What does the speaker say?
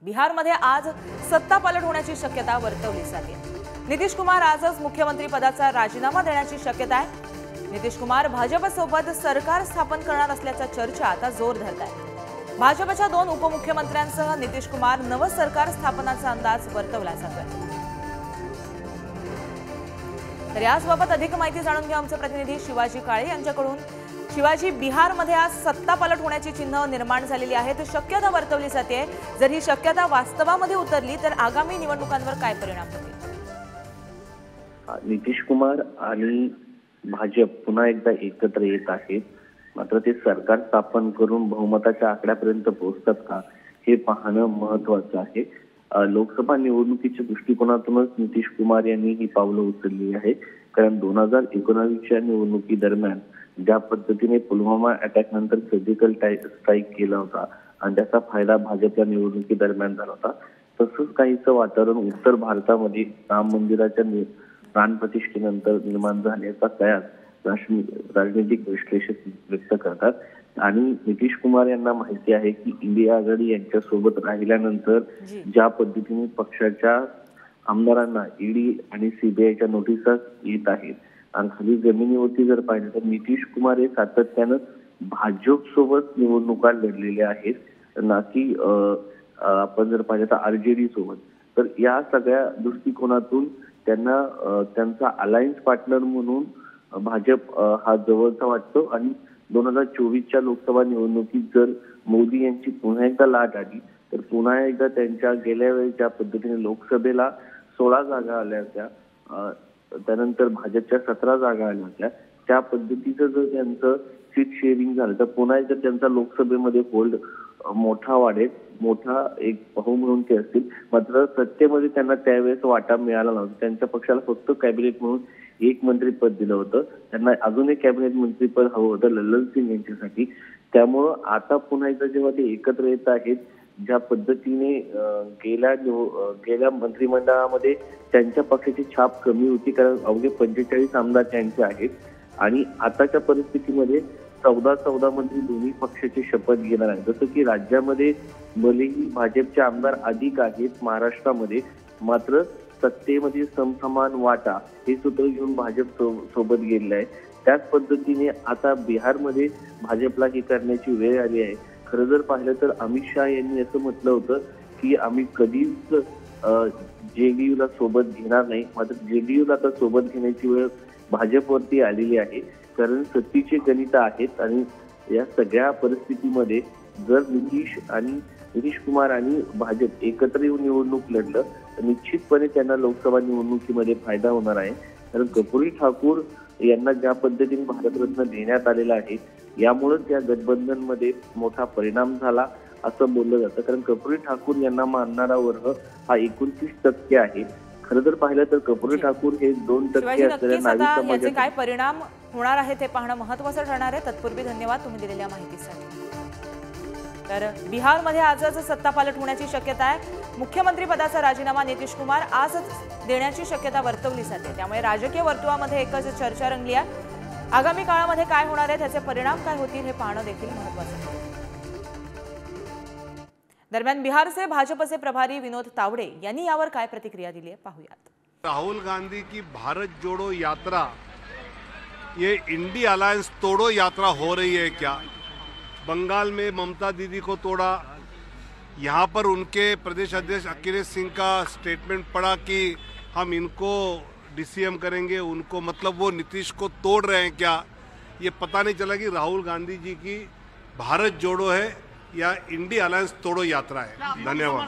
बिहारमध्ये आज सत्ता पालट होण्याची शक्यता वर्तवली जाते। नितीश कुमार आजच मुख्यमंत्री पदाचा राजीनामा देण्याची शक्यता आहे। नितीश कुमार भाजपसोबत सरकार स्थापन करणार असल्याच्या चर्चा आता जोर धरत आहेत। भाजपच्या 2 उपमुख्यमंत्र्यांसह नितीश कुमार नवं सरकार स्थापनाचा अंदाज वर्तवला जातोय। तर याबाबत अधिक माहिती जाणून घेऊ आमचे प्रतिनिधी शिवाजी काळे यांच्याकडून। शिवाजी, बिहारमध्ये आज सत्ता पालट होण्याची चिन्ह निर्माण झालेली आहेत, शक्यता वर्तवली जाते। जर ही शक्यता वास्तवामध्ये उतरली तर आगामी निवडणुकांवर काय परिणाम होतील? नितीश कुमार आणि भाजप पुन्हा एकदा एकत्र येत आहेत, मात्र ते सरकार स्थापन करून बहुमताच्या आकड्यापर्यंत पोहोचतात का हे पाहणं महत्त्वाचं आहे। लोकसभा निवडणुकीच्या दृष्टिकोनातूनच नितीश कुमार यांनी ही पावलं उचलली आहे, कारण 2019च्या निवडणुकीदरम्यान ज्या पद्धतीने पुलवामा अटॅक नंतर सर्जिकल स्ट्राईक केला होता आणि त्याचा फायदा भाजपच्या निवडणुकी दरम्यान झाला होता, तसंच काहीचं वातावरण उत्तर भारतामध्ये राम मंदिराच्या प्राणप्रतिष्ठेनंतर निर्माण झाल्याचा कयास राजनैतिक विश्लेषक व्यक्त करतात। आणि नितीश कुमार यांना माहिती आहे की इंडिया आघाडी यांच्या सोबत राहिल्यानंतर ज्या पद्धतीने पक्षाच्या आमदारांना ईडी आणि सीबीआयच्या नोटिसा येत आहेत आणि खाली जमिनीवरती जर पाहिलं तर नितीश कुमार हे सातत्यानं भाजप सोबत निवडणुका लढलेल्या आहेत, ना की आपण जर पाहिलं तर आरजेडी सोबत। तर या सगळ्या दृष्टिकोनातून त्यांना त्यांचा अलायन्स पार्टनर म्हणून भाजप हा जवळचा वाटतो। आणि 2024च्या लोकसभा निवडणुकीत जर मोदी यांची पुन्हा एकदा लाट आली तर पुन्हा एकदा त्यांच्या गेल्या वेळी ज्या पद्धतीने लोकसभेला 16 जागा आल्या होत्या, त्यानंतर भाजपच्या 17 जागा आल्या होत्या, त्या पद्धतीचं जर त्यांचं सीट शेअरिंग झालं तर पुन्हा एकदा त्यांचा लोकसभेमध्ये होल्ड मोठा वाढेल, मोठा एक पाहू म्हणून ते असतील। मात्र सत्तेमध्ये त्यांना त्यावेळेस वाटा मिळाला नव्हता। त्यांच्या पक्षाला फक्त कॅबिनेट म्हणून एक मंत्रीपद दिलं होतं, त्यांना अजून एक कॅबिनेट मंत्रीपद हवं होतं लल्लन सिंग यांच्यासाठी। त्यामुळं आता पुन्हा एकदा जेव्हा ते एकत्र येत आहेत, ज्या पद्धतीने गेल्या मंत्रिमंडळामध्ये त्यांच्या पक्षाची छाप कमी होती, कारण अवघे 45 आमदार त्यांचे आहेत आणि आताच्या परिस्थितीमध्ये 14 मंत्री दोन्ही पक्षाची शपथ घेणार आहेत। जसं की राज्यामध्ये भलेही भाजपचे आमदार अधिक आहेत महाराष्ट्रामध्ये, मात्र सत्तेमध्ये समसमान वाटा हे सूत्र घेऊन भाजप सोबत गेलेलं आहे। त्याच पद्धतीने आता बिहारमध्ये भाजपला हे करण्याची वेळ आली आहे। खरं जर पाहिलं तर अमित शहा यांनी असं म्हटलं होतं की आम्ही कधीच जेडीयूला सोबत घेणार नाही, मात्र जेडीयूला आता सोबत घेण्याची वेळ भाजपवरती आलेली आहे, कारण सत्तेचे गणित आहेत। आणि या सगळ्या परिस्थितीमध्ये जर नितीश कुमार आणि भाजप एकत्र येऊन निवडणूक लढलं तर निश्चितपणे त्यांना लोकसभा निवडणुकीमध्ये फायदा होणार आहे। कारण कर्पूरी ठाकूर यांना ज्या पद्धतीने भारतरत्न देण्यात आलेला आहे, यामुळेच या गठबंधनमध्ये मोठा परिणाम झाला असं बोललं जातं। कारण कर्पूरी ठाकूर यांना मानणारा वर्ग हा 29% आहे। खरं जर पाहिलं तर कर्पूरी ठाकूर हे 2% असलेल्या नागरिक समाजाचे काय परिणाम होणार आहे ते पाहणं महत्त्वाचं ठरणार आहे। तत्पूर्वी धन्यवाद तुम्ही दिलेल्या माहितीसाठी। तर बिहारमध्ये आजच सत्ता पालट होण्याची शक्यता आहे। मुख्यमंत्री पदाचा राजीनामा नितीश कुमार आजच देण्याची शक्यता वर्तवली जाते, त्यामुळे राजकीय वर्तुळामध्ये एकच चर्चा रंगली आहे। आगामी काळामध्ये काय होणार आहे, त्याचे परिणाम काय होतील हे पाहणं देखील महत्त्वाचं आहे। दरम्यान बिहारचे भाजपचे प्रभारी विनोद तावडे यांनी यावर काय प्रतिक्रिया दिली आहे पाहूयात। राहुल गांधी की भारत जोड़ो यात्रा ये इंडिया अलायंस तोड़ो यात्रा हो रही है क्या? बंगाल में ममता दीदी को तोड़ा, यहाँ पर उनके प्रदेश अध्यक्ष अखिलेश सिंह का स्टेटमेंट पड़ा कि हम इनको डीसीएम करेंगे, उनको मतलब वो नीतीश को तोड़ रहे हैं क्या? ये पता नहीं चला कि राहुल गांधी जी की भारत जोड़ो है या इंडिया अलायंस तोड़ो यात्रा है। धन्यवाद।